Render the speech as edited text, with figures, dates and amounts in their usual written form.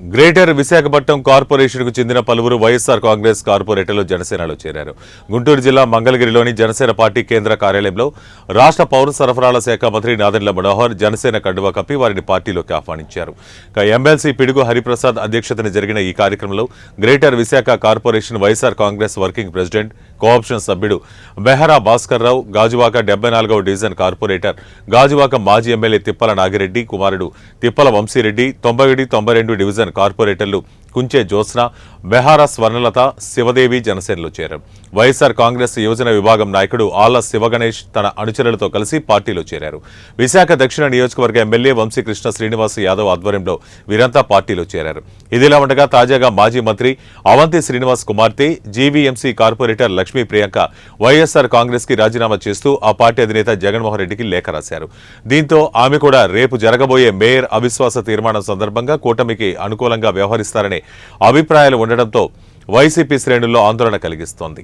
Greater Visakhapatnam కార్పొరేషన్కు చెందిన పలువురు వైఎస్ఆర్ కాంగ్రెస్ కార్పొరేటర్లు జనసేనలో చేరారు. గుంటూరు జిల్లా మంగళగిరిలోని జనసేన పార్టీ కేంద్ర కార్యాలయంలో రాష్ట్ర పౌర సరఫరాల శాఖ మంత్రి నాదెండ్ల మనోహర్ జనసేన కండువా కప్పి వారిని పార్టీలోకి ఆహ్వానించారు. ఎమ్మెల్సీ పిడుగు హరిప్రసాద్ అధ్యక్షతన జరిగిన ఈ కార్యక్రమంలో greater Visakha corporation YSR Congress working president cooption సభ్యుడు బెహరా భాస్కర్ రావు, గాజువాక 74వ డివిజన్ కార్పొరేటర్, గాజువాక మాజీ ఎమ్మెల్యే తిప్పల నాగిరెడ్డి కుమారుడు తిప్పల వంశీరెడ్డి, 91, 92 డివిజన్ కార్పొరేటర్లు కుంచే జ్యోత్స్న, బెహారా స్వర్ణలత, శివదేవి జనసేనలో చేరారు. వైఎస్ఆర్ కాంగ్రెస్ యువజన విభాగం నాయకుడు ఆళ్ల శివగణేష్ తన అనుచరులతో కలిసి పార్టీలో చేరారు. విశాఖ దక్షిణ నియోజకవర్గ ఎమ్మెల్యే వంశీకృష్ణ శ్రీనివాస్ యాదవ్ ఆధ్వర్యంలో వీరంతా పార్టీలో చేరారు. ఇదిలా ఉండగా తాజాగా మాజీ మంత్రి అవంతి శ్రీనివాస్ కుమార్తె, జీవీఎంసీ కార్పొరేటర్ లక్ష్మీ ప్రియాంక వైఎస్ఆర్ కాంగ్రెస్ కి రాజీనామా చేస్తూ ఆ పార్టీ అధినేత జగన్మోహన్ రెడ్డికి లేఖ రాశారు. దీంతో ఆమె కూడా రేపు జరగబోయే మేయర్ అవిశ్వాస తీర్మానం సందర్భంగా కూటమికి అనుకూలంగా వ్యవహరిస్తారనే అభిప్రాయాలు ఉండడంతో వైసీపీ శ్రేణుల్లో ఆందోళన కలిగిస్తోంది.